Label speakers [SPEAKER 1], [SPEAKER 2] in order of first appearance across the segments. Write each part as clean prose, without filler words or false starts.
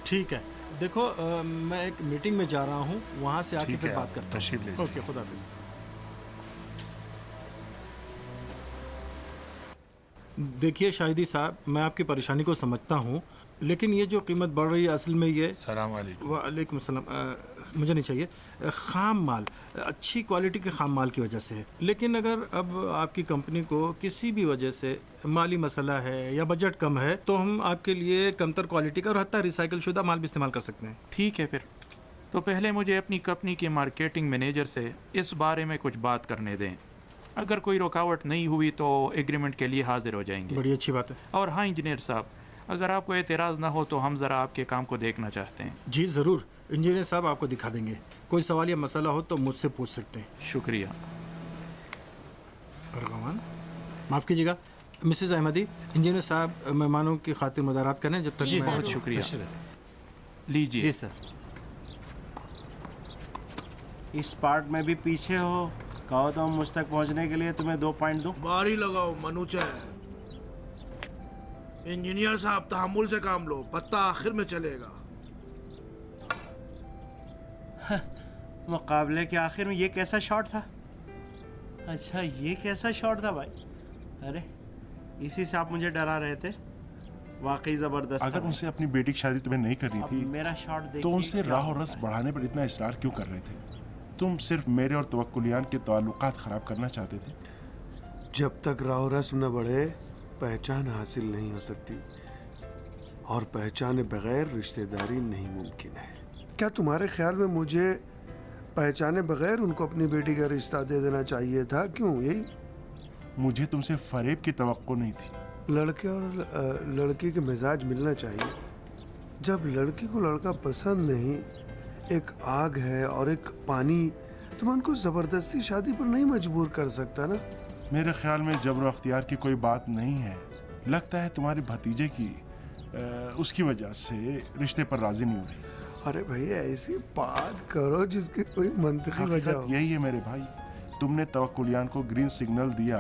[SPEAKER 1] ठीक है, देखो मैं एक मीटिंग में जा रहा हूँ, वहाँ से आके
[SPEAKER 2] ठीक
[SPEAKER 1] फिर
[SPEAKER 2] है,
[SPEAKER 1] बात
[SPEAKER 2] आप
[SPEAKER 1] करता
[SPEAKER 2] तशरीफ ले
[SPEAKER 1] हूँ।
[SPEAKER 2] जाइए।
[SPEAKER 1] ओके, खुदा हाफिज। देखिए शाहिदी साहब, मैं आपकी परेशानी को समझता हूँ, लेकिन ये जो कीमत बढ़ रही है असल में ये
[SPEAKER 2] सलाम वालेकुम।
[SPEAKER 1] वालेकुम सलाम। मुझे नहीं चाहिए ख़ाम माल, अच्छी क्वालिटी के ख़ाम माल की वजह से है। लेकिन अगर अब आपकी कंपनी को किसी भी वजह से माली मसला है या बजट कम है तो हम आपके लिए कमतर क्वालिटी का और हत्ता रिसाइकिल शुदा माल भी इस्तेमाल कर सकते हैं।
[SPEAKER 3] ठीक है फिर, तो पहले मुझे अपनी कंपनी के मार्केटिंग मैनेजर से इस बारे में कुछ बात करने दें। अगर कोई रुकावट नहीं हुई तो एग्रीमेंट के लिए हाजिर हो जाएंगे।
[SPEAKER 1] बड़ी अच्छी बात है।
[SPEAKER 3] और हाँ इंजीनियर साहब, अगर आपको एतराज़ ना हो तो हम ज़रा आपके काम को देखना चाहते हैं।
[SPEAKER 1] जी ज़रूर, इंजीनियर साहब आपको दिखा देंगे। कोई सवाल या मसला हो तो मुझसे पूछ सकते हैं।
[SPEAKER 3] शुक्रिया।
[SPEAKER 1] अरगवान, माफ़ कीजिएगा मिसेज़ अहमदी, इंजीनियर साहब मेहमानों की खातिर मुदारात करें जब तक
[SPEAKER 4] जी,
[SPEAKER 1] मैं
[SPEAKER 3] बहुत शुक्रिया।
[SPEAKER 4] जी
[SPEAKER 3] लीजिए।
[SPEAKER 4] सर।
[SPEAKER 5] इस पार्ट में भी पीछे हो, कहो तो मुझ तक पहुंचने के लिए तुम्हें 2 पॉइंट दूं।
[SPEAKER 6] बारी लगाओ मनुचे। इंजीनियर साहब तहमुल से काम लो, पत्ता आखिर में चलेगा।
[SPEAKER 5] मुकाबले के आखिर में ये कैसा शॉट था? अच्छा ये कैसा शॉट था भाई? अरे इसी से आप मुझे डरा रहे थे। वाकई जबरदस्त था
[SPEAKER 2] अगर
[SPEAKER 5] भाई।
[SPEAKER 2] उनसे अपनी बेटी की शादी तुम्हें नहीं करनी
[SPEAKER 5] अब
[SPEAKER 2] थी
[SPEAKER 5] मेरा शॉट देखिए
[SPEAKER 2] तो उनसे
[SPEAKER 5] क्या
[SPEAKER 2] राह और
[SPEAKER 5] होता
[SPEAKER 2] रस
[SPEAKER 5] है।
[SPEAKER 2] बढ़ाने पर इतना इसरार क्यों कर रहे थे? तुम सिर्फ मेरे और तवक्कुलियान के ताल्लुकात खराब करना चाहते थे।
[SPEAKER 7] जब तक राव रस्म न बढ़े पहचान हासिल नहीं हो सकती, और पहचाने बगैर रिश्तेदारी नहीं मुमकिन है। क्या तुम्हारे ख्याल में मुझे पहचाने बगैर उनको अपनी बेटी का रिश्ता दे देना चाहिए था? क्यों? यही
[SPEAKER 2] मुझे तुमसे फरेब की तवक्को नहीं थी।
[SPEAKER 7] लड़के और लड़की के मिजाज मिलना चाहिए। जब लड़की को लड़का पसंद नहीं, एक आग है और एक पानी, तुम उनको जबरदस्ती शादी पर नहीं मजबूर कर सकता ना।
[SPEAKER 2] मेरे ख्याल में जबर अख्तियार की कोई बात नहीं है। लगता है तुम्हारे भतीजे की उसकी वजह से रिश्ते पर राजी नहीं हो रही।
[SPEAKER 7] अरे भाई ऐसी बात करो जिसकी कोई मंतकी वजह
[SPEAKER 2] हकीकत
[SPEAKER 7] हो।
[SPEAKER 2] यही है मेरे भाई, तुमने तवक्कुलियान को ग्रीन सिग्नल दिया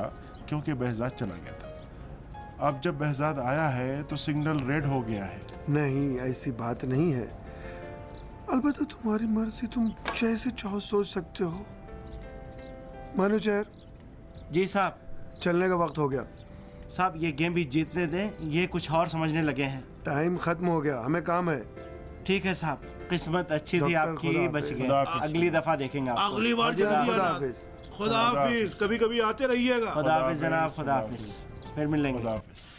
[SPEAKER 2] क्योंकि बहजाद चला गया था। अब जब बहजाद आया है तो सिग्नल रेड हो गया है।
[SPEAKER 7] नहीं, ऐसी बात नहीं है। अलबत्ता तुम्हारी मर्जी, तुम जैसे चाहो सोच सकते हो। मानो जहर,
[SPEAKER 5] जी साहब।
[SPEAKER 7] चलने का वक्त हो गया।
[SPEAKER 5] साहब ये गेम भी जीतने दें, ये कुछ और समझने लगे हैं।
[SPEAKER 7] टाइम खत्म हो गया, हमें काम है।
[SPEAKER 5] ठीक है साहब, किस्मत अच्छी थी
[SPEAKER 7] डॉक्टर,
[SPEAKER 5] आपकी,
[SPEAKER 7] खुदा
[SPEAKER 5] बच
[SPEAKER 7] हाफिज।
[SPEAKER 5] गए।
[SPEAKER 2] खुदा हाफिज।
[SPEAKER 5] अगली दफा देखेंगे आपको।
[SPEAKER 6] अगली बार
[SPEAKER 7] खुदा
[SPEAKER 6] जल्दी आना।
[SPEAKER 7] हाफिज।
[SPEAKER 6] खुदा हाफिज, कभी कभी आते रहिएगा।
[SPEAKER 5] खुदा हाफिज जनाब,
[SPEAKER 2] खुदा
[SPEAKER 5] खुदा
[SPEAKER 2] हाफिज।
[SPEAKER 5] हाफिज, फिर मिलेंगे।
[SPEAKER 2] खुदा हाफिज।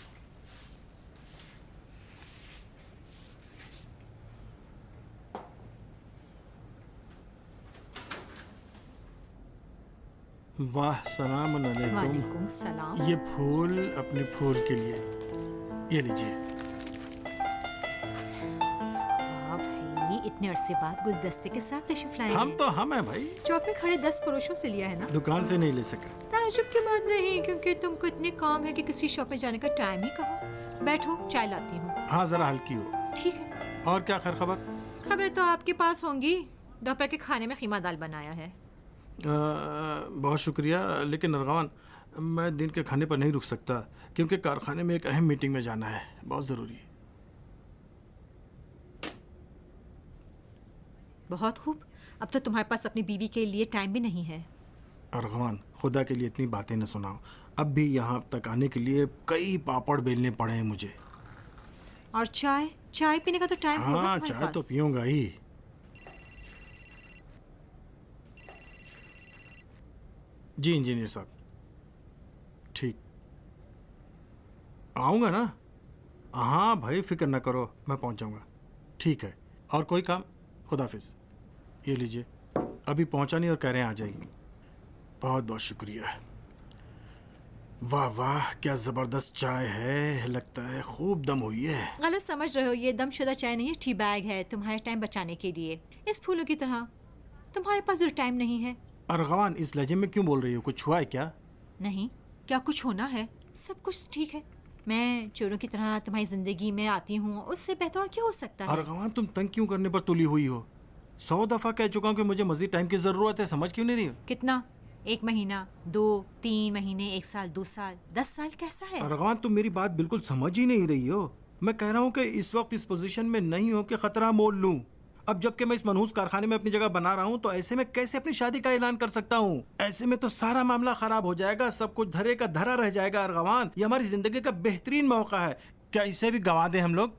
[SPEAKER 1] वाह, सलाम अलैकुम।
[SPEAKER 8] वालेकुम सलाम।
[SPEAKER 1] ये फूल अपने फूल के लिए, ये लीजिए।
[SPEAKER 8] वाह भाई, इतने अरसे बाद गुलदस्ते के साथ तशरीफ लाए
[SPEAKER 1] हम
[SPEAKER 8] हैं।
[SPEAKER 1] तो हम है भाई,
[SPEAKER 8] चौक में खड़े 10 फरोशों से लिया है ना?
[SPEAKER 1] दुकान से नहीं ले सका।
[SPEAKER 8] ताजुब की बात नहीं, क्योंकि तुमको इतने काम है कि किसी शॉप में जाने का टाइम ही कहा। बैठो, चाय लाती हूँ।
[SPEAKER 1] हाँ, ज़रा हल्की हो।
[SPEAKER 8] ठीक है।
[SPEAKER 1] और क्या खैर खबर?
[SPEAKER 8] खबरें तो आपके पास होंगी। दोपहर के खाने में कीमा दाल बनाया है।
[SPEAKER 1] बहुत शुक्रिया, लेकिन अरगवान मैं दिन के खाने पर नहीं रुक सकता क्योंकि कारखाने में एक अहम मीटिंग में जाना है, बहुत ज़रूरी है।
[SPEAKER 8] बहुत खूब। अब तो तुम्हारे पास अपनी बीवी के लिए टाइम भी नहीं है।
[SPEAKER 1] अरगवान, खुदा के लिए इतनी बातें न सुनाओ। अब भी यहाँ तक आने के लिए कई पापड़ बेलने पड़े हैं मुझे।
[SPEAKER 8] और चाय चाय पीने का तो टाइम होगा
[SPEAKER 1] हाँ,
[SPEAKER 8] तुम्हारे
[SPEAKER 1] चाय तो
[SPEAKER 8] पास।
[SPEAKER 1] पीऊँगा ही। जी इंजीनियर साहब, ठीक, आऊँगा ना? हाँ भाई, फिक्र ना करो, मैं पहुँच जाऊँगा। ठीक है। और कोई काम? खुदाफिज। ये लीजिए, अभी पहुँचा नहीं और कह रहे हैं आ जाइए। बहुत बहुत शुक्रिया। वाह वाह, क्या ज़बरदस्त चाय है, लगता है खूब दम हुई है।
[SPEAKER 8] गलत समझ रहे हो, ये दमशुदा चाय नहीं है, टी बैग है तुम्हारे टाइम बचाने के लिए। इस फूलों की तरह तुम्हारे पास भी टाइम नहीं है।
[SPEAKER 1] अरगवान, इस लहजे में क्यों बोल रही हो? कुछ हुआ है क्या?
[SPEAKER 8] नहीं, क्या कुछ होना है? सब कुछ ठीक है। मैं चोरों की तरह तुम्हारी जिंदगी में आती हूँ, उससे बेहतर और क्या हो सकता है?
[SPEAKER 1] अरगवान, तुम तंग क्यों करने पर तुली हुई हो? 100 दफ़ा कह चुका हूँ कि मुझे मज़ीद टाइम की ज़रूरत है, समझ क्यों नहीं रही हो?
[SPEAKER 8] कितना? 1 महीना, 2, 3 महीने, 1 साल, 2 साल, 10 साल, कैसा है?
[SPEAKER 1] अरगवान, तुम मेरी बात बिल्कुल समझ ही नहीं रही हो। मैं कह रहा हूँ कि इस वक्त इस पोजीशन में नहीं हो कि खतरा मोल लूँ। अब जबकि मैं इस मनहूस कारखाने में अपनी जगह बना रहा हूँ, तो ऐसे में कैसे अपनी शादी का ऐलान कर सकता हूँ? ऐसे में तो सारा मामला खराब हो जाएगा, सब कुछ धरे का धरा रह जाएगा। अरगवान, ये हमारी जिंदगी का बेहतरीन मौका है, क्या इसे भी गंवा दें हम लोग?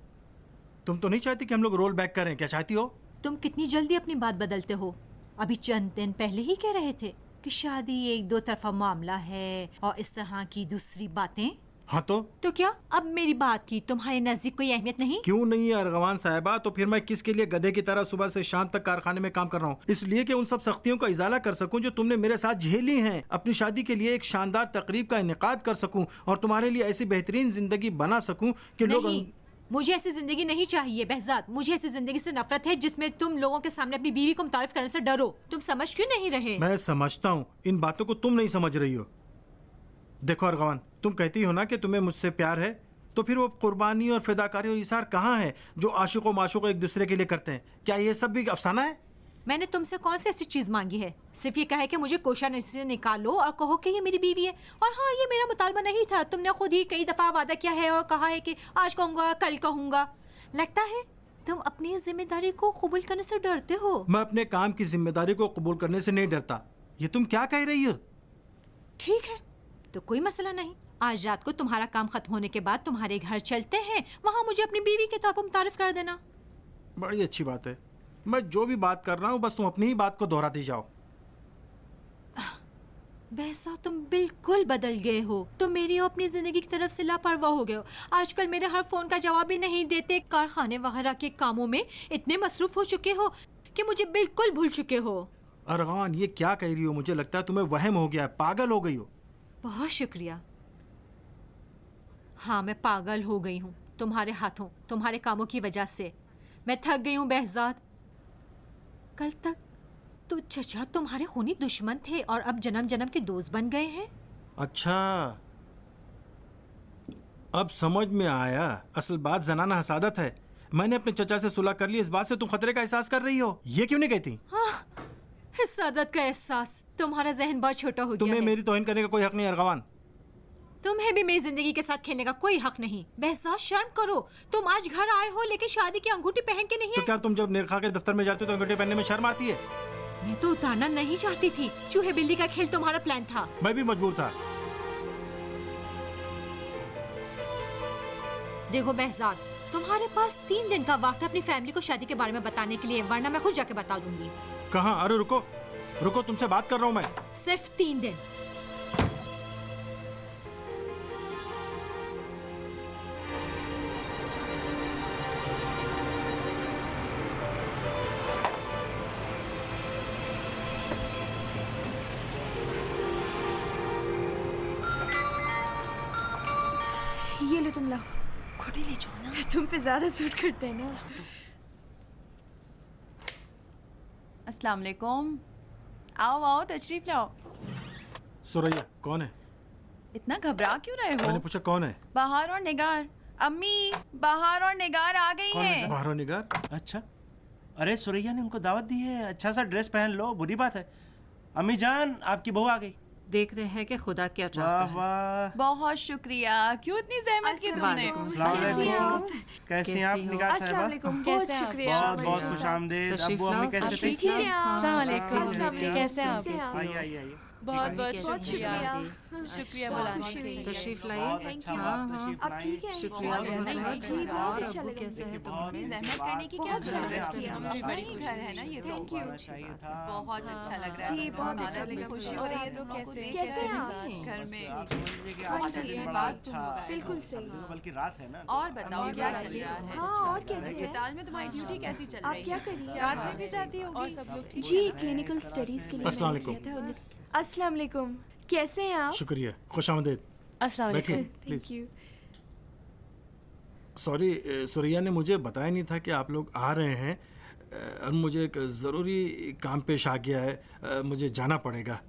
[SPEAKER 1] तुम तो नहीं चाहती कि हम लोग रोल बैक करें, क्या चाहती हो?
[SPEAKER 8] तुम कितनी जल्दी अपनी बात बदलते हो। अभी चंद दिन पहले ही कह रहे थे कि शादी एक दो तरफा मामला है और इस तरह की दूसरी बातें।
[SPEAKER 1] हाँ तो
[SPEAKER 8] क्या अब मेरी बात की तुम्हारे नजदीक कोई अहमियत नहीं?
[SPEAKER 1] क्यों नहीं है अरगवान साहिबा? तो फिर मैं किसके लिए गधे की तरह सुबह से शाम तक कारखाने में काम कर रहा हूँ? इसलिए कि उन सब सख्तियों का इजाला कर सकूं जो तुमने मेरे साथ झेली हैं, अपनी शादी के लिए एक शानदार तकरीब का इनेकाद कर सकूं और तुम्हारे लिए ऐसी बेहतरीन जिंदगी बना सकूं कि लोग।
[SPEAKER 8] नहीं, मुझे ऐसी जिंदगी नहीं चाहिए behzad। मुझे ऐसी जिंदगी से नफरत है जिसमें तुम लोगों के सामने अपनी बीवी को मुतारिफ करने से डरो। तुम समझ क्यों नहीं रहे?
[SPEAKER 1] मैं समझता हूँ, इन बातों को तुम नहीं समझ रही हो। देखो अरगवान, तुम कहती हो ना कि तुम्हें मुझसे प्यार है, तो फिर वो कुर्बानी और फिदाकारी और इसार कहाँ है जो आशिक और माशूक एक दूसरे के लिए करते हैं? क्या ये सब भी अफसाना है?
[SPEAKER 8] मैंने तुमसे कौन सी ऐसी चीज मांगी है? सिर्फ ये कहा है कि मुझे कोशानिश से निकालो और कहो कि ये मेरी बीवी है। और हाँ, ये मेरा मुतालबा नहीं था, तुमने खुद ही कई दफा वादा किया है और कहा है कि आज कहूँगा कल कहूँगा। लगता है तुम अपनी जिम्मेदारी को कबूल करने से डरते हो।
[SPEAKER 1] मैं अपने काम की जिम्मेदारी को कबूल करने से नहीं डरता। ये तुम क्या कह रही हो?
[SPEAKER 8] ठीक है, तो कोई मसला नहीं। आज रात को तुम्हारा काम खत्म होने के बाद तुम्हारे घर चलते हैं, वहाँ मुझे अपनी बीवी के तौर पर मुतारिफ कर देना।
[SPEAKER 1] बड़ी अच्छी बात है। मैं जो भी बात कर रहा हूँ बस तुम अपनी ही बात को दोहराती जाओ।
[SPEAKER 8] वैसा तुम बिल्कुल बदल गए हो। तुम मेरी और अपनी जिंदगी की तरफ से लापरवाह हो गए हो। आजकल मेरे हर फोन का जवाब भी नहीं देते। कारखाने वगैरह के कामों में इतने मसरूफ हो चुके हो कि मुझे बिल्कुल भूल चुके हो।
[SPEAKER 1] अरगवान, ये क्या कह रही हो? मुझे लगता है तुम्हें वहम हो गया है, पागल हो गई हो।
[SPEAKER 8] बहुत शुक्रिया। हाँ, मैं पागल हो गई हूँ तुम्हारे हाथों, तुम्हारे कामों की वजह से। मैं थक गई हूँ behzad। कल तक तो चचा तुम्हारे खूनी दुश्मन थे और अब जन्म जन्म के दोस्त बन गए हैं।
[SPEAKER 1] अच्छा, अब समझ में आया। असल बात जनाना हसादत है। मैंने अपने चचा से सुलह कर ली, इस बात से तुम खतरे का एहसास कर रही हो। ये क्यों नहीं कहती?
[SPEAKER 8] हिसादत का एहसास? तुम्हारा जहन बहुत छोटा हो गया
[SPEAKER 1] तुम्हें
[SPEAKER 8] है।
[SPEAKER 1] मेरी तौहीन करने का कोई हक नहीं अरगवान।
[SPEAKER 8] तुम्हें भी मेरी जिंदगी के साथ खेलने का कोई हक नहीं। behzad, शर्म करो। तुम आज घर आए हो लेकिन शादी की अंगूठी पहन के नहीं
[SPEAKER 1] तो
[SPEAKER 8] आए।
[SPEAKER 1] क्या तुम जब निरखा के दफ्तर में जाते हो तो अंगूठी पहनने में शर्म आती है?
[SPEAKER 8] मैं तो उतारना नहीं चाहती थी। चूहे बिल्ली का खेल तुम्हारा प्लान था।
[SPEAKER 1] मैं भी मजबूर था।
[SPEAKER 8] देखो behzad, तुम्हारे पास 3 दिन का वक्त है अपनी फैमिली को शादी के बारे में बताने के लिए, वरना मैं खुद जाके बता दूंगी।
[SPEAKER 1] कहाँ? अरे रुको रुको, तुमसे बात कर रहा हूँ मैं।
[SPEAKER 8] सिर्फ 3 दिन।
[SPEAKER 9] ये लो, तुम लाओ।
[SPEAKER 8] खुद ही ले जाओ ना।
[SPEAKER 9] तुम पे ज्यादा सूट करते हैं ना।
[SPEAKER 10] अस्सलाम वालेकुम। आओ आओ, तशरीफ लाओ।
[SPEAKER 1] सुरैया कौन है?
[SPEAKER 10] इतना घबरा क्यों रहे हो?
[SPEAKER 1] मैंने पूछा कौन है?
[SPEAKER 10] बाहर और निगार। अम्मी, बाहर और निगार आ गई हैं।
[SPEAKER 1] बाहर निगार?
[SPEAKER 5] अच्छा, अरे सुरैया ने उनको दावत दी है, अच्छा सा ड्रेस पहन लो, बुरी बात है। अम्मी जान, आपकी बहू आ गई।
[SPEAKER 11] देखते हैं कि खुदा क्या चाहता
[SPEAKER 5] वाह
[SPEAKER 11] है।
[SPEAKER 5] वाह।
[SPEAKER 10] बहुत शुक्रिया, क्यों इतनी जहमत की तुमने?
[SPEAKER 5] कैसी हैं आप निगार साहिबा?
[SPEAKER 9] बहुत शुक्रिया।
[SPEAKER 5] बहुत बहुत खुश आमदीद।
[SPEAKER 11] तशरीफ
[SPEAKER 5] अब्बू अम्मी
[SPEAKER 11] लाओ।
[SPEAKER 5] कैसे थे?
[SPEAKER 9] ठीक है।
[SPEAKER 10] अस्सलाम वालेकुम।
[SPEAKER 9] कैसे हैं आप?
[SPEAKER 5] आइए आइए आइए।
[SPEAKER 10] बहुत बहुत
[SPEAKER 9] बहुत
[SPEAKER 10] शुक्रिया।
[SPEAKER 9] शुक्रिया।
[SPEAKER 10] शुक्रिया
[SPEAKER 9] बहुत
[SPEAKER 10] बुलाने के लिए।
[SPEAKER 11] तशरीफ
[SPEAKER 5] बहुत
[SPEAKER 11] लाइए।
[SPEAKER 5] अच्छा
[SPEAKER 11] हाँ,
[SPEAKER 5] बात,
[SPEAKER 11] हाँ।
[SPEAKER 5] तशरीफ
[SPEAKER 9] आप
[SPEAKER 5] लाई।
[SPEAKER 9] ठीक हैं?
[SPEAKER 11] शुक्रिया
[SPEAKER 5] बहुत
[SPEAKER 11] बहुत
[SPEAKER 5] अच्छा
[SPEAKER 11] अच्छा।
[SPEAKER 9] जी, बहुत
[SPEAKER 11] और
[SPEAKER 9] अच्छा
[SPEAKER 11] अब्बू
[SPEAKER 9] लगा।
[SPEAKER 11] कैसे है तुम्हारे?
[SPEAKER 10] जहमत करने की क्या
[SPEAKER 5] बहुत
[SPEAKER 10] जरूरत
[SPEAKER 5] शुक्रिया
[SPEAKER 10] थी?
[SPEAKER 5] आपका।
[SPEAKER 10] अपना ही घर है ना ये तो।
[SPEAKER 9] Thank you।
[SPEAKER 5] चाहिए था।
[SPEAKER 10] बहुत अच्छा लग रहा है।
[SPEAKER 9] जी, बहुत अच्छा
[SPEAKER 10] लग
[SPEAKER 9] लगा।
[SPEAKER 10] खुशी हो रही है तुम लोगों को देख
[SPEAKER 9] कैसे
[SPEAKER 10] के
[SPEAKER 9] हैं
[SPEAKER 10] साथ
[SPEAKER 9] आप?
[SPEAKER 10] घर में।
[SPEAKER 5] आप समझ लीजिए कि
[SPEAKER 9] हाँ
[SPEAKER 5] आज का
[SPEAKER 9] जी,
[SPEAKER 5] दिन
[SPEAKER 10] ये
[SPEAKER 5] बड़ा
[SPEAKER 10] बात
[SPEAKER 5] अच्छा
[SPEAKER 10] तुम
[SPEAKER 9] बिल्कुल सही।
[SPEAKER 5] दिन तो बल्कि रात है ना।
[SPEAKER 10] और बताओ क्या चल रहा है?
[SPEAKER 9] हाँ, और कैसे हैं?
[SPEAKER 10] अस्पताल में तुम्हारी ड्यूटी कैसी चल
[SPEAKER 9] आप
[SPEAKER 10] रही
[SPEAKER 9] क्या
[SPEAKER 10] है?
[SPEAKER 9] कर रही हैं?
[SPEAKER 10] रात में भी जाती होगी? और सब लोग ठीक
[SPEAKER 9] जी, क्लिनिकल स्टडीज के लिए
[SPEAKER 1] अस्सलाम
[SPEAKER 9] मैंने
[SPEAKER 1] वालेकुम।
[SPEAKER 9] किया था। अस्सलाम वालेकुम। कैसे हैं आप?
[SPEAKER 1] शुक्रिया, खुश आमदीद।
[SPEAKER 9] अस्सलाम
[SPEAKER 1] बैठिए,
[SPEAKER 9] वालेकुम।
[SPEAKER 1] Please.
[SPEAKER 9] Thank you.
[SPEAKER 1] Sorry, Suraiya ने मुझे बताया नहीं था कि आप लोग आ रहे हैं और मुझे एक ज़रूरी काम पेश आ गया है, मुझे जाना पड़ेगा।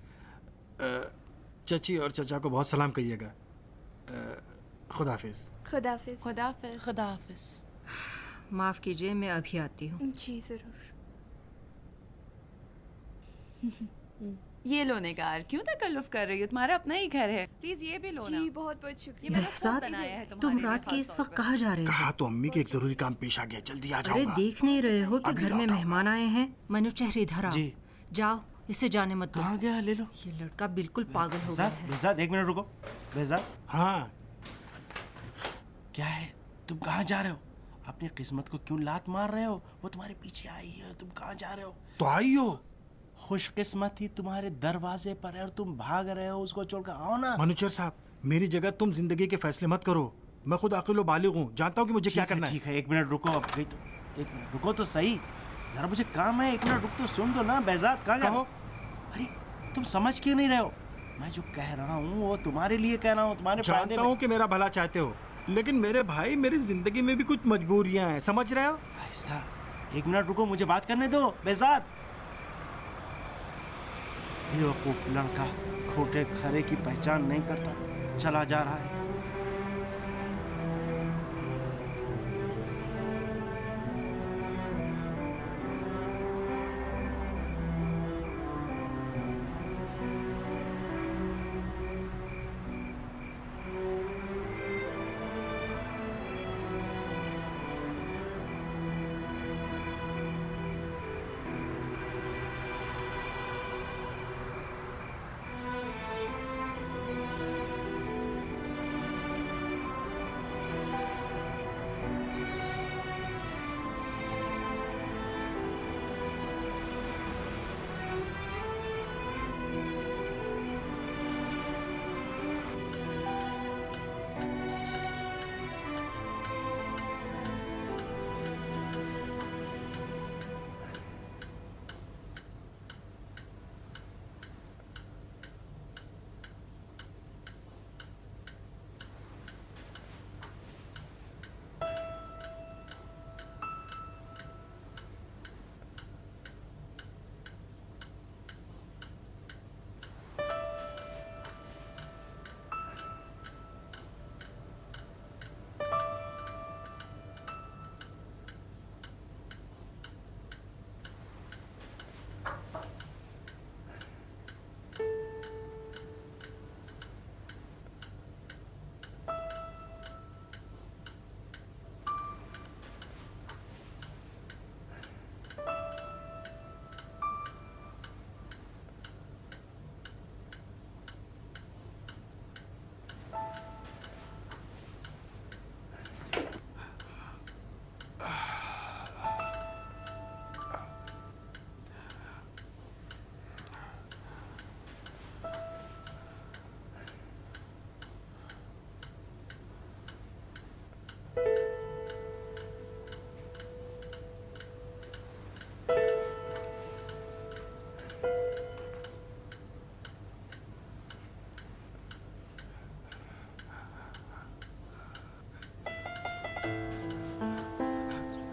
[SPEAKER 1] चची और चचा को बहुत सलाम कहिएगा। खुदा हाफिज़।
[SPEAKER 9] खुदा हाफिज।
[SPEAKER 10] खुदाफिज।
[SPEAKER 11] खुदाफिज। माफ़ कीजिए, मैं अभी आती हूँ।
[SPEAKER 9] जी, जरूर।
[SPEAKER 10] ये लो निगार, क्यों तकल्लुफ कर रही हो? तुम्हारा अपना ही घर है, प्लीज ये भी लो ना।
[SPEAKER 9] जी बहुत बहुत
[SPEAKER 10] ये
[SPEAKER 9] शुक्रिया।
[SPEAKER 10] मैंने खुद
[SPEAKER 11] बेहजाद,
[SPEAKER 10] बनाया है तुम्हारे
[SPEAKER 11] तुम
[SPEAKER 10] लिए,
[SPEAKER 11] रात के
[SPEAKER 10] खास
[SPEAKER 11] इस
[SPEAKER 10] तौर
[SPEAKER 11] वक्त
[SPEAKER 10] पर।
[SPEAKER 11] कहाँ जा रहे हो?
[SPEAKER 1] कहा तो अम्मी के एक जरूरी काम पेश आ गया, जल्दी आ
[SPEAKER 11] अरे
[SPEAKER 1] जाऊंगा।
[SPEAKER 11] देख नहीं रहे हो कि
[SPEAKER 1] अभी
[SPEAKER 11] घर में
[SPEAKER 1] लौटा
[SPEAKER 11] मेहमान आए हैं? मनु चेहरे इधर आओ।
[SPEAKER 5] जी।
[SPEAKER 11] जाओ, इसे जाने मत दो।
[SPEAKER 5] कहाँ गया? ले लो।
[SPEAKER 11] ये लड़का बिल्कुल पागल हो गया
[SPEAKER 5] बेहजाद,
[SPEAKER 11] है।
[SPEAKER 5] बेहजाद, एक मिनट रुको। बेहजाद,
[SPEAKER 1] हाँ,
[SPEAKER 5] क्या है? तुम कहाँ जा रहे हो? अपनी किस्मत को क्यों लात मार रहे हो? वो तुम्हारे पीछे आई है, तुम कहाँ जा रहे हो?
[SPEAKER 1] तो आई हो।
[SPEAKER 5] खुशकिस्मती तुम्हारे दरवाजे पर है और तुम भाग रहे हो, उसको छोड़कर आओ ना।
[SPEAKER 1] मनुचर साहब, मेरी जगह तुम जिंदगी के फैसले मत करो। मैं खुद अकील बालिग हूँ, जानता हूँ कि मुझे क्या करना है।
[SPEAKER 5] ठीक है, एक मिनट रुको। अब गई तो एक मिनट रुको तो सही, जरा मुझे काम है। एक मिनट रुक तो सुन दो ना। बेहजाद, कहाँ जा?
[SPEAKER 1] कहो।
[SPEAKER 5] अरे तुम समझ क्यों नहीं रहे हो? मैं जो कह रहा हूँ वो तुम्हारे लिए कह रहा हूँ, तुम्हारे फायदे
[SPEAKER 1] जानता
[SPEAKER 5] में।
[SPEAKER 1] हूँ कि मेरा भला चाहते हो, लेकिन मेरे भाई, मेरी जिंदगी में भी कुछ मजबूरियां हैं, समझ रहे हो?
[SPEAKER 5] आहिस्ता, एक मिनट रुको, मुझे बात करने दो। बेहजाद, बेवकूफ लड़का खोटे खरे की पहचान नहीं करता, चला जा रहा है।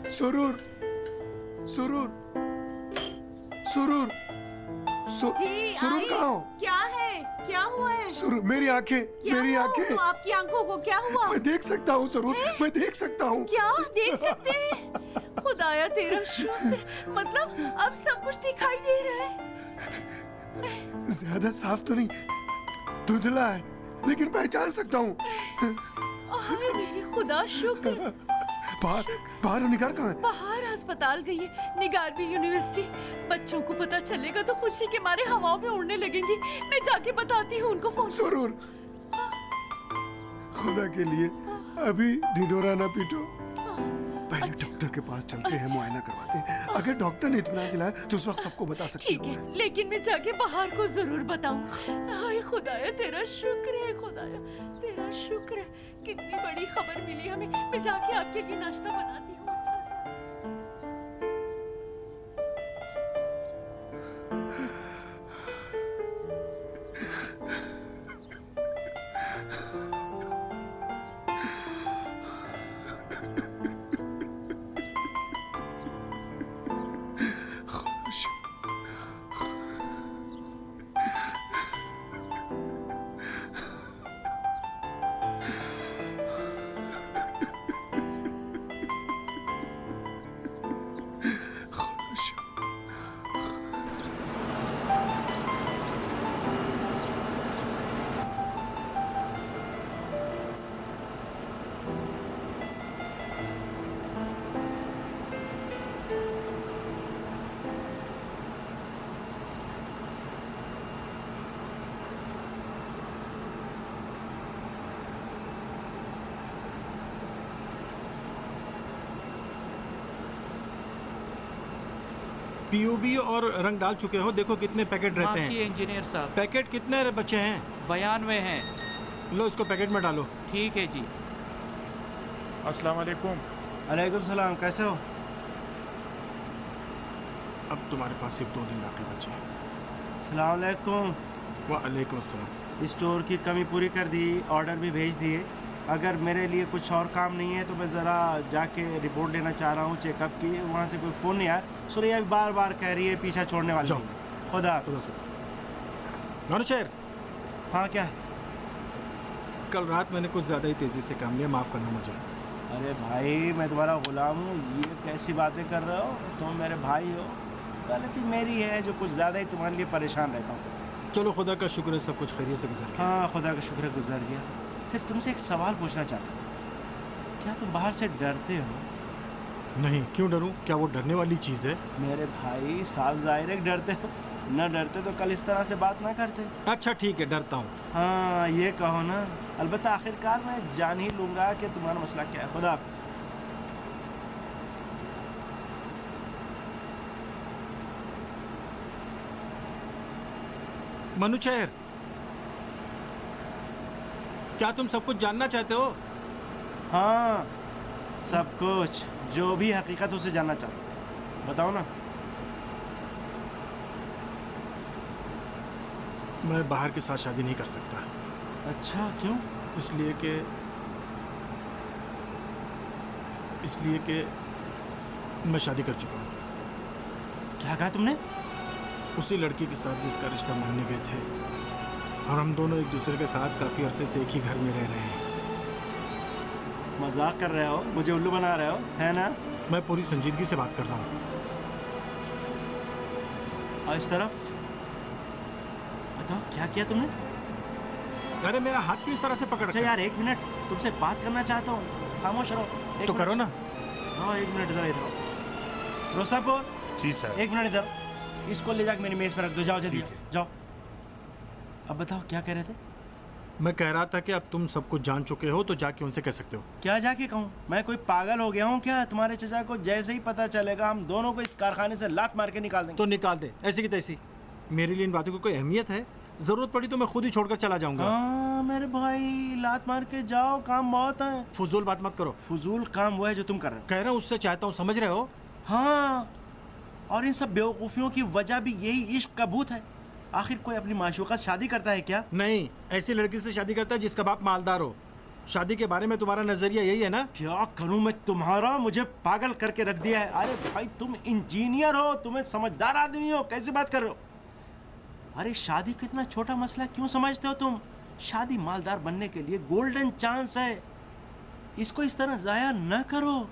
[SPEAKER 7] सुरूर, सुरूर, सुरूर, सुरूर कहाँ हो?
[SPEAKER 8] क्या है? क्या हुआ है?
[SPEAKER 7] सुरूर, मेरी आंखें, मेरी आंखें।
[SPEAKER 8] तो आपकी आंखों को क्या हुआ?
[SPEAKER 7] मैं देख सकता हूँ सुरूर, मैं देख सकता हूँ।
[SPEAKER 8] क्या देख सकते हैं? खुदाया तेरा शुक्र, मतलब अब सब कुछ दिखाई दे रहा है।
[SPEAKER 7] ज्यादा साफ तो नहीं, धुंधला है, लेकिन पहचान सकता हूँ।
[SPEAKER 8] अरे मेरे खुदा शुक्र।
[SPEAKER 7] बाहर, बाहर निगार कहाँ है?
[SPEAKER 8] बाहर अस्पताल गई है, निगार भी यूनिवर्सिटी। बच्चों को पता चलेगा तो खुशी के मारे हवाओं में उड़ने लगेंगी। मैं जाके बताती हूँ उनको फोन।
[SPEAKER 7] सुरूर, खुदा के लिए अभी ढिंढोरा ना पीटो। पहले डॉक्टर के पास चलते हैं, मुआयना करवाते हैं। अगर डॉक्टर ने इत्मीनान दिलाया तो उस वक्त सबको बता सकती
[SPEAKER 8] ठीक है, लेकिन मैं जाके बाहर को जरूर बताऊं। हाय खुदाया तेरा शुक्र है, खुदाया तेरा शुक्र है। कितनी बड़ी खबर मिली हमें। मैं जाके आपके लिए नाश्ता बनाती हूँ अच्छा सा।
[SPEAKER 1] पीयूबी और रंग डाल चुके हो, देखो कितने पैकेट रहते
[SPEAKER 3] माफी
[SPEAKER 1] हैं।
[SPEAKER 3] इंजीनियर साहब,
[SPEAKER 1] पैकेट कितने बचे हैं?
[SPEAKER 3] 92 हैं।
[SPEAKER 1] लो इसको पैकेट में डालो।
[SPEAKER 3] ठीक है जी। अस्सलाम वालेकुम।
[SPEAKER 5] अलैकुम सलाम, कैसे हो?
[SPEAKER 1] अब तुम्हारे पास सिर्फ 2 दिन बाकी बचे हैं।
[SPEAKER 5] सलाम अलैकुम।
[SPEAKER 1] वालेकुम अस्सलाम।
[SPEAKER 5] स्टोर की कमी पूरी कर दी, ऑर्डर भी भेज दिए। अगर मेरे लिए कुछ और काम नहीं है तो मैं ज़रा जाके रिपोर्ट लेना चाह रहा हूँ चेकअप की। वहाँ से कोई फ़ोन नहीं आया। सुरैया भी बार बार कह रही है पीछा छोड़ने वाली
[SPEAKER 1] जाओ।
[SPEAKER 5] नहीं है। खुदा हाफिज़।
[SPEAKER 1] भानुशेर,
[SPEAKER 5] हाँ क्या है?
[SPEAKER 1] कल रात मैंने कुछ ज़्यादा ही तेज़ी से काम लिया, माफ़ करना मुझे।
[SPEAKER 5] अरे भाई, मैं तुम्हारा गुलाम हूँ, ये कैसी बातें कर रहे हो? तुम मेरे भाई हो। गलती मेरी है जो कुछ ज़्यादा ही तुम्हारे लिए परेशान रहता हूँ।
[SPEAKER 1] चलो खुदा का शुक्र है सब कुछ खैरियत से गुजर गया।
[SPEAKER 5] हाँ, खुदा का शुक्र है गुजर गया। सिर्फ तुमसे एक सवाल पूछना चाहता था। क्या तुम बाहर से डरते हो?
[SPEAKER 1] नहीं, क्यों डरूं? क्या वो डरने वाली चीज़ है?
[SPEAKER 5] मेरे भाई, साफ ज़ाहिर है कि डरते हो। न डरते तो कल इस तरह से बात ना करते।
[SPEAKER 1] अच्छा ठीक है, डरता हूँ।
[SPEAKER 5] हाँ, ये कहो ना। अलबत्ता आखिरकार मैं जान ही लूँगा कि तुम्हारा मसला क्या है। खुदा हाफिज़।
[SPEAKER 1] मनुचेर, क्या तुम सब कुछ जानना चाहते हो?
[SPEAKER 5] हाँ, सब कुछ, जो भी हकीकत उसे जानना चाहता हूँ। बताओ ना।
[SPEAKER 1] मैं बाहर के साथ शादी नहीं कर सकता।
[SPEAKER 5] अच्छा, क्यों?
[SPEAKER 1] इसलिए कि मैं शादी कर चुका हूँ।
[SPEAKER 5] क्या कहा तुमने?
[SPEAKER 1] उसी लड़की के साथ जिसका रिश्ता मानने गए थे, और हम दोनों एक दूसरे के साथ काफ़ी अरसे से एक ही घर में रह रहे हैं।
[SPEAKER 5] मजाक कर रहे हो? मुझे उल्लू बना रहे हो, है ना?
[SPEAKER 1] मैं पूरी संजीदगी से बात कर रहा हूँ।
[SPEAKER 5] और इस तरफ बताओ, क्या किया तुमने?
[SPEAKER 1] अरे मेरा हाथ क्यों इस तरह से पकड़
[SPEAKER 5] अच्छा यार, 1 मिनट, तुमसे बात करना चाहता हूँ। खामोश रहो।
[SPEAKER 1] तो करो ना।
[SPEAKER 5] हाँ, 1 मिनट जरा इधर आओ। रोस्तापुर,
[SPEAKER 2] जी सर।
[SPEAKER 5] 1 मिनट इधर। इसको ले जाकर मेरी मेज पर रख दो। जाओ जल्दी जाओ। अब बताओ क्या कह रहे थे?
[SPEAKER 1] मैं कह रहा था कि अब तुम सब कुछ जान चुके हो तो जाके उनसे कह सकते हो।
[SPEAKER 5] क्या जाके कहूँ? मैं कोई पागल हो गया हूँ क्या? तुम्हारे चचा को जैसे ही पता चलेगा हम दोनों को इस कारखाने से लात मार के निकाल देंगे।
[SPEAKER 1] तो निकाल दे, ऐसी की तैसी। मेरे लिए इन बातों की कोई अहमियत है? जरूरत पड़ी तो मैं खुद ही छोड़कर चला जाऊंगा।
[SPEAKER 5] हाँ मेरे भाई, लात मार के जाओ, काम बहुत है।
[SPEAKER 1] फजूल बात मत करो।
[SPEAKER 5] फजूल काम वो है जो तुम कर रहे हो।
[SPEAKER 1] कह रहा हूँ उससे चाहता हूँ, समझ रहे हो?
[SPEAKER 5] हाँ, और इन सब बेवकूफ़ियों की वजह भी यही इश्क का भूत है। आखिर कोई अपनी माशूका से शादी करता है क्या?
[SPEAKER 1] नहीं, ऐसी लड़की से शादी करता है जिसका बाप मालदार हो। शादी के बारे में तुम्हारा नजरिया यही है ना?
[SPEAKER 5] क्या करूं मैं तुम्हारा? मुझे पागल करके रख दिया है। अरे भाई, तुम इंजीनियर हो, तुम्हें समझदार आदमी हो, कैसे बात कर रहे हो? अरे शादी को इतना छोटा मसला क्यों समझते हो तुम? शादी मालदार बनने के लिए गोल्डन चांस है। इसको इस तरह ज़ाया न करो।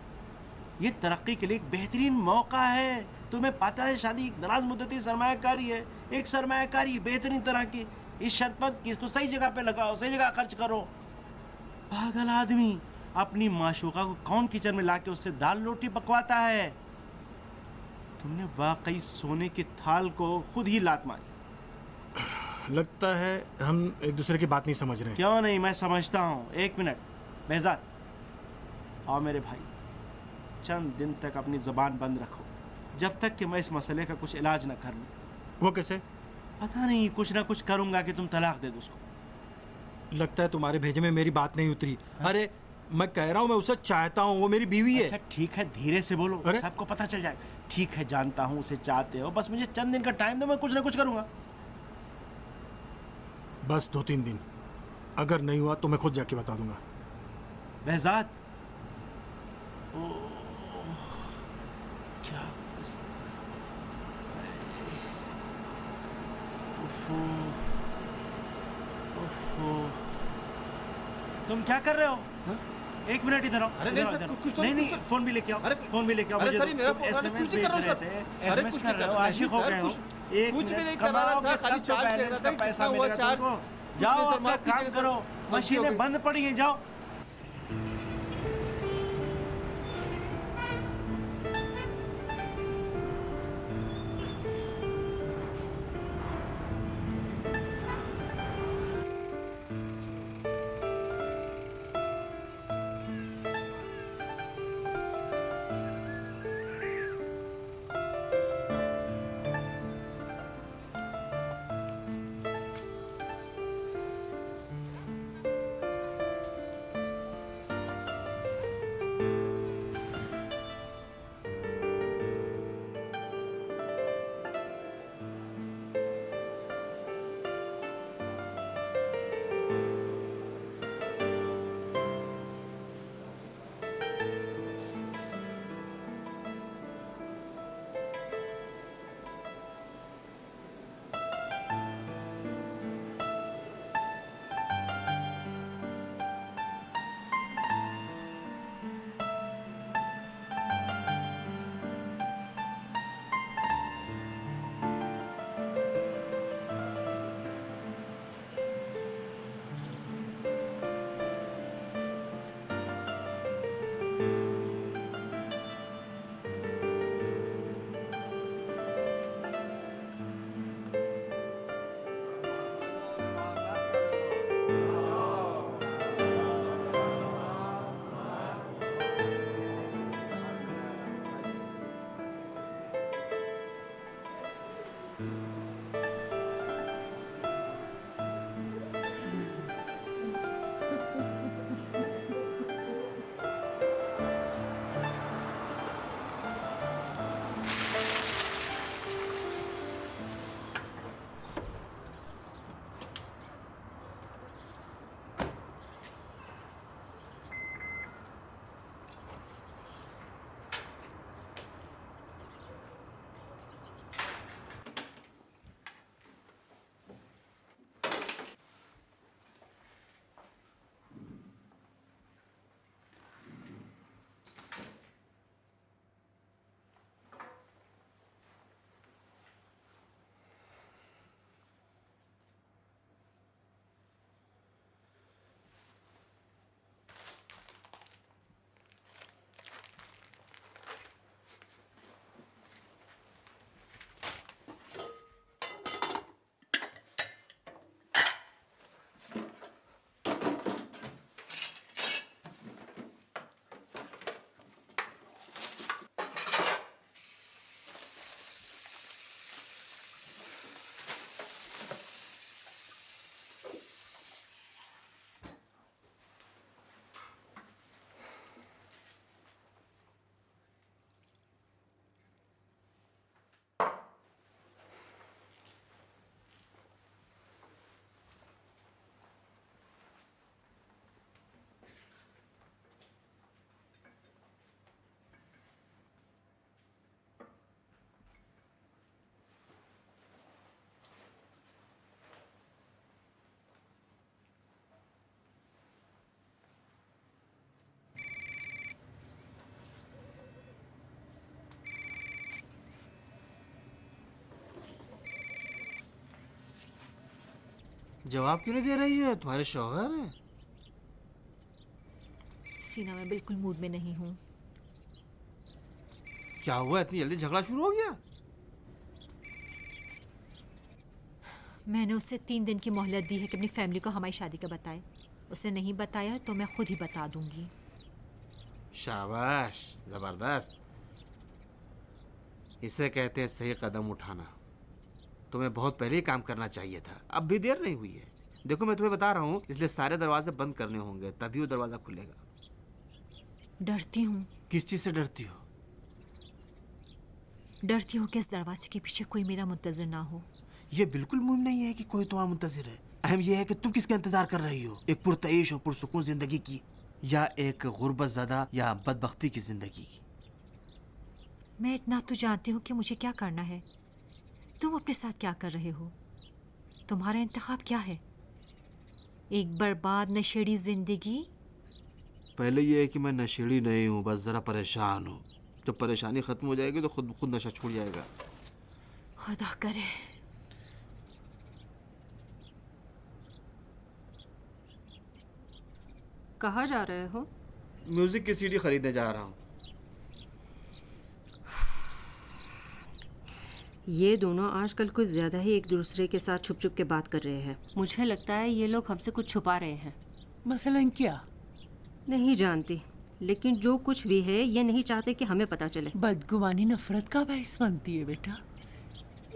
[SPEAKER 5] ये तरक्की के लिए एक बेहतरीन मौका है। तुम्हें पता है शादी एक दराज मुद्दती सरमायाकारी है, एक सरमायाकारी बेहतरीन तरह की। इस शर्त पर कि इसको सही जगह पे लगाओ, सही जगह खर्च करो। पागल आदमी अपनी माशूका को कौन किचन में लाके उससे दाल रोटी पकवाता है? तुमने वाकई सोने के थाल को खुद ही लात मारी।
[SPEAKER 1] लगता है हम एक दूसरे की बात नहीं समझ रहे।
[SPEAKER 5] क्यों नहीं, मैं समझता हूँ। 1 मिनट बेहजाद, आओ मेरे भाई। चंद दिन तक अपनी ज़बान बंद रखो, जब तक कि मैं इस मसले का कुछ इलाज ना कर लूँ।
[SPEAKER 1] वो कैसे?
[SPEAKER 5] पता नहीं, कुछ ना कुछ करूँगा कि तुम तलाक दे दो उसको।
[SPEAKER 1] लगता है तुम्हारे भेजे में मेरी बात नहीं उतरी। अरे मैं कह रहा हूँ मैं उसे चाहता हूँ, वो मेरी बीवी है।
[SPEAKER 5] अच्छा ठीक है, धीरे से बोलो,
[SPEAKER 1] अरे?
[SPEAKER 5] सबको पता चल जाए। ठीक है, जानता हूँ उसे चाहते हो, बस मुझे चंद दिन का टाइम दो, मैं कुछ ना कुछ करूँगा।
[SPEAKER 1] बस 2-3 दिन। अगर नहीं हुआ तो मैं खुद जाके बता दूंगा।
[SPEAKER 5] बेहजाद, क्या तुम क्या कर रहे हो? 1 मिनट इधर आओ।
[SPEAKER 6] अरे नहीं सर, कुछ तो
[SPEAKER 5] नहीं, फोन भी लेके आओ।
[SPEAKER 6] अरे
[SPEAKER 5] फोन भी लेके आओ।
[SPEAKER 6] अरे
[SPEAKER 5] मुझे
[SPEAKER 6] सर, ये मेरा
[SPEAKER 5] तुम
[SPEAKER 6] फोन- अरे
[SPEAKER 5] SMS
[SPEAKER 6] कुछ नहीं कर रहा हूँ
[SPEAKER 5] भेज
[SPEAKER 6] सर।
[SPEAKER 5] रहे थे,
[SPEAKER 6] अरे
[SPEAKER 5] SMS
[SPEAKER 6] कुछ
[SPEAKER 5] कर
[SPEAKER 6] नहीं
[SPEAKER 5] रहे हो,
[SPEAKER 6] कर रहा।
[SPEAKER 5] आशिक हो
[SPEAKER 6] नहीं
[SPEAKER 5] गए हो।
[SPEAKER 6] सर,
[SPEAKER 5] एक
[SPEAKER 6] कुछ भी
[SPEAKER 5] मिनट
[SPEAKER 6] नहीं कर रहा
[SPEAKER 5] कमाओगे
[SPEAKER 6] सर, खाली
[SPEAKER 5] तब तो
[SPEAKER 6] चार्ज
[SPEAKER 5] बैलेंस
[SPEAKER 6] लेना
[SPEAKER 5] का
[SPEAKER 6] था,
[SPEAKER 5] पैसा
[SPEAKER 6] कितना हुआ
[SPEAKER 5] मिलेगा
[SPEAKER 6] चार्ज?
[SPEAKER 5] तुमको। जाओ
[SPEAKER 6] सर,
[SPEAKER 5] अपना
[SPEAKER 6] माफ
[SPEAKER 5] काम
[SPEAKER 6] कीजिए सर,
[SPEAKER 5] करो,
[SPEAKER 6] गलती हो
[SPEAKER 5] मशीनें
[SPEAKER 6] गई।
[SPEAKER 5] बंद पड़ी हैं, जाओ।
[SPEAKER 12] जवाब क्यों नहीं दे रही है? तुम्हारे शौहर हैं।
[SPEAKER 8] सीना, मैं बिल्कुल मूड में नहीं हूँ।
[SPEAKER 12] क्या हुआ, इतनी जल्दी झगड़ा शुरू हो गया?
[SPEAKER 8] मैंने उससे 3 दिन की मोहलत दी है कि अपनी फैमिली को हमारी शादी का बताए। उसने नहीं बताया तो मैं खुद ही बता दूंगी।
[SPEAKER 12] शाबाश, जबरदस्त। इसे कहते हैं सही कदम उठाना। तुम्हें बहुत पहले ही काम करना चाहिए था, अब भी देर नहीं हुई है। देखो मैं तुम्हें बता रहा हूँ, इसलिए सारे दरवाजे बंद करने होंगे, तभी वो दरवाजा खुलेगा।
[SPEAKER 8] डरती हूँ।
[SPEAKER 12] किस चीज से डरती हो?
[SPEAKER 8] डरती हूँ कि इस दरवाजे के पीछे कोई मेरा मुंतजर ना हो।
[SPEAKER 12] ये बिल्कुल मुहिम नहीं है कि कोई तुम्हारा मुंतजिर है। अहम यह है कि तुम किसका इंतजार कर रही हो, एक पुरतईश और पुरसुकून जिंदगी की, या एक गुर्बत ज़दा या बदबख्ती की जिंदगी की।
[SPEAKER 8] मैं इतना तो जानती हूँ कि मुझे क्या करना है। तुम अपने साथ क्या कर रहे हो? तुम्हारा इंतखाब क्या है? एक बर्बाद नशेड़ी जिंदगी?
[SPEAKER 12] पहले ये है कि मैं नशेड़ी नहीं हूँ, बस ज़रा परेशान हूँ। जब परेशानी ख़त्म हो जाएगी तो खुद नशा छूट जाएगा।
[SPEAKER 8] खुदा करे।
[SPEAKER 11] कहाँ जा रहे हो?
[SPEAKER 12] म्यूज़िक की सीडी खरीदने जा रहा हूँ।
[SPEAKER 11] ये दोनों आजकल कुछ ज़्यादा ही एक दूसरे के साथ छुप छुप के बात कर रहे हैं। मुझे लगता है ये लोग हमसे कुछ छुपा रहे हैं।
[SPEAKER 13] मसलन क्या?
[SPEAKER 11] नहीं जानती, लेकिन जो कुछ भी है ये नहीं चाहते कि हमें पता चले।
[SPEAKER 13] बदगुमानी नफरत का बायस बनती है बेटा।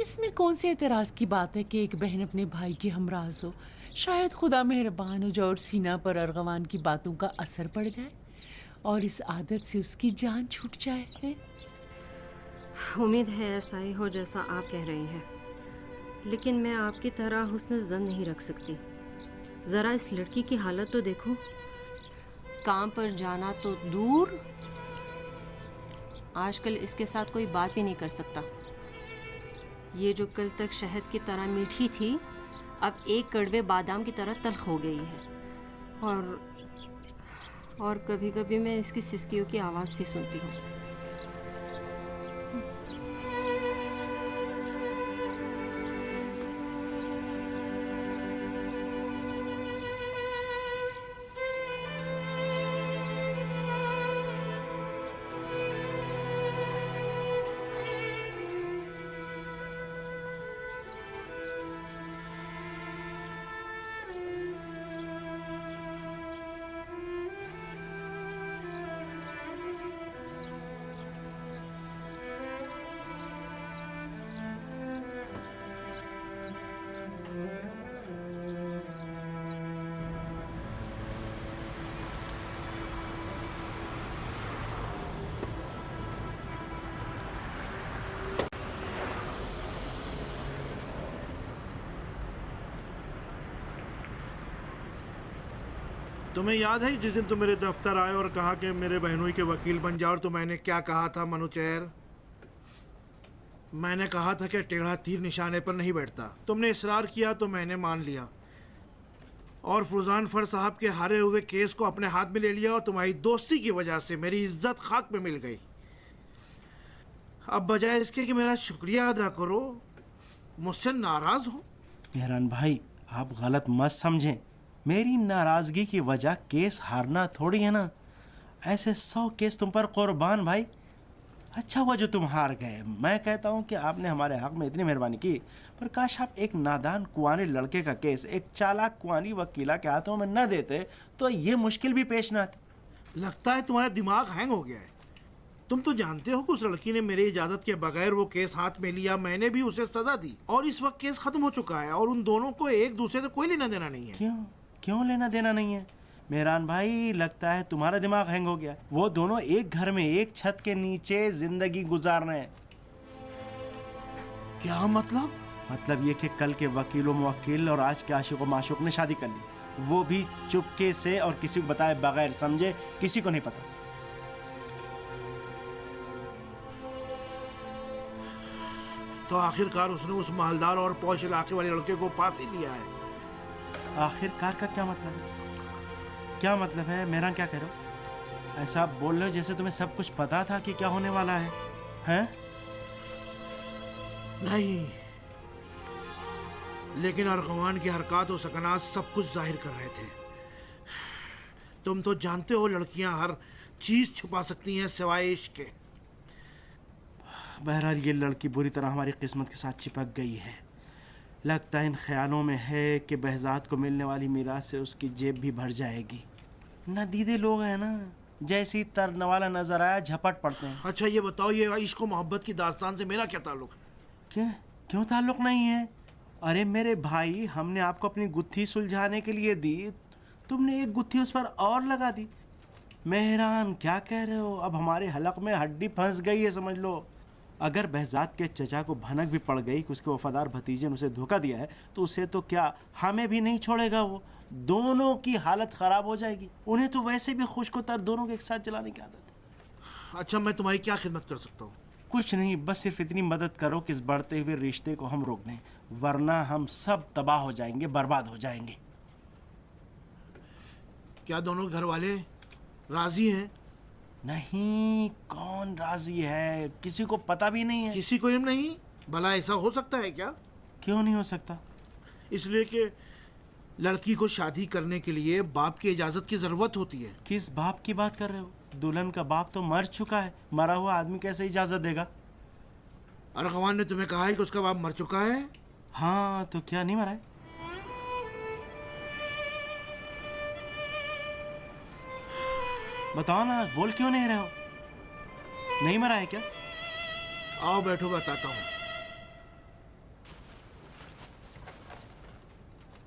[SPEAKER 13] इसमें कौन से एतराज़ की बात है कि एक बहन अपने भाई की हमराज हो। शायद खुदा मेहरबान हो जाए और सीना पर अरगवान की बातों का असर पड़ जाए और इस आदत से उसकी जान छूट जाए। है?
[SPEAKER 11] उम्मीद है ऐसा ही हो जैसा आप कह रहे हैं, लेकिन मैं आपकी तरह हुस्न ज़न नहीं रख सकती। ज़रा इस लड़की की हालत तो देखो, काम पर जाना तो दूर, आजकल इसके साथ कोई बात भी नहीं कर सकता। ये जो कल तक शहद की तरह मीठी थी, अब एक कड़वे बादाम की तरह तल्ख हो गई है। और कभी कभी मैं इसकी सिसकियों की आवाज़ भी सुनती हूँ।
[SPEAKER 6] तुम्हें याद है जिस दिन तुम मेरे दफ्तर आए और कहा कि मेरे बहनोई के वकील बन जाओ, और तो मैंने क्या कहा था मनोचेर? मैंने कहा था कि टेढ़ा तीर निशाने पर नहीं बैठता। तुमने इसरार किया तो मैंने मान लिया और फुरजान फर साहब के हारे हुए केस को अपने हाथ में ले लिया, और तुम्हारी दोस्ती की वजह से मेरी इज्जत खाक में मिल गई। अब बजाय इसके कि मेरा शुक्रिया अदा करो, मुझसे नाराज हो।
[SPEAKER 5] मेहरान भाई, आप गलत मत समझें। मेरी नाराज़गी की वजह केस हारना थोड़ी है ना। ऐसे 100 केस तुम पर कुर्बान भाई। अच्छा हुआ जो तुम हार गए। मैं कहता हूँ कि आपने हमारे हक में इतनी मेहरबानी की, पर काश आप एक नादान कुंवारे लड़के का केस एक चालाक कुंवारी वकीला के हाथों में न देते तो ये मुश्किल भी पेश ना आती।
[SPEAKER 6] लगता है तुम्हारा दिमाग हैंग हो गया है। तुम तो जानते हो कि उस लड़की ने मेरी इजाज़त के बगैर वो केस हाथ में लिया, मैंने भी उसे सज़ा दी और इस वक्त केस ख़त्म हो चुका है और उन दोनों को एक दूसरे से कोई लेना देना नहीं है।
[SPEAKER 5] क्यों लेना देना नहीं है? मेहरान भाई, लगता है तुम्हारा दिमाग हैंग हो गया। वो दोनों एक घर में एक छत के नीचे जिंदगी गुजार रहे हैं।
[SPEAKER 6] क्या मतलब?
[SPEAKER 5] मतलब ये कि कल के वकील मुवक्किल और आज के आशिक माशूक ने शादी कर ली, वो भी चुपके से और किसी को बताए बगैर। समझे? किसी को नहीं पता।
[SPEAKER 6] तो आखिरकार उसने उस मालदार और पौश इलाके वाले लड़के को पास ही लिया है।
[SPEAKER 5] आखिरकार का क्या मतलब है? क्या मतलब है? मेहरान क्या कह रहे हो? ऐसा बोल रहे हो जैसे तुम्हें सब कुछ पता था कि क्या होने वाला है। हैं?
[SPEAKER 6] नहीं, लेकिन अरगवान की हरकत और सकनात सब कुछ जाहिर कर रहे थे। तुम तो जानते हो लड़कियां हर चीज छुपा सकती हैं सिवाय इश्क के।
[SPEAKER 5] बहरहाल ये लड़की बुरी तरह हमारी किस्मत के साथ चिपक गई है। लगता है इन ख्यालों में है कि बहजाद को मिलने वाली मीरास से उसकी जेब भी भर जाएगी। नदीदे लोग हैं ना, जैसे ही तरने वाला नजर आया झपट पड़ते हैं।
[SPEAKER 6] अच्छा ये बताओ, ये इश्क और मोहब्बत की दास्तान से मेरा क्या ताल्लुक है?
[SPEAKER 5] क्यों ताल्लुक नहीं है? अरे मेरे भाई, हमने आपको अपनी गुत्थी सुलझाने के लिए दी, तुमने एक गुत्थी उस पर और लगा दी। मेहरान क्या कह रहे हो? अब हमारे हलक में हड्डी फंस गई है समझ लो। अगर बहजाद के चचा को भनक भी पड़ गई कि उसके वफादार भतीजे ने उसे धोखा दिया है, तो उसे तो क्या हमें भी नहीं छोड़ेगा वो। दोनों की हालत ख़राब हो जाएगी। उन्हें तो वैसे भी खुशकोतर दोनों के एक साथ जलाने की आदत है।
[SPEAKER 6] अच्छा मैं तुम्हारी क्या खिदमत कर सकता हूँ?
[SPEAKER 5] कुछ नहीं, बस सिर्फ इतनी मदद करो कि इस बढ़ते हुए रिश्ते को हम रोक दें, वरना हम सब तबाह हो जाएंगे, बर्बाद हो जाएंगे।
[SPEAKER 6] क्या दोनों घर वाले राजी हैं?
[SPEAKER 5] नहीं, कौन राजी है? किसी को पता भी नहीं है।
[SPEAKER 6] किसी को इल्म नहीं? भला ऐसा हो सकता है क्या?
[SPEAKER 5] क्यों नहीं हो सकता?
[SPEAKER 6] इसलिए कि लड़की को शादी करने के लिए बाप की इजाजत की जरूरत होती है।
[SPEAKER 5] किस बाप की बात कर रहे हो? दुल्हन का बाप तो मर चुका है, मरा हुआ आदमी कैसे इजाजत देगा?
[SPEAKER 6] अरगवान ने तुम्हें कहा है कि उसका बाप मर चुका है?
[SPEAKER 5] हाँ, तो क्या नहीं मरा है? बताओ ना, बोल क्यों नहीं रहे हो? नहीं मरा है क्या?
[SPEAKER 6] आओ बैठो, बताता हूँ।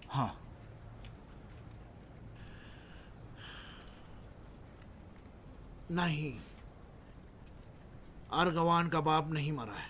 [SPEAKER 5] हाँ,
[SPEAKER 6] नहीं, अरगवान का बाप नहीं मरा है।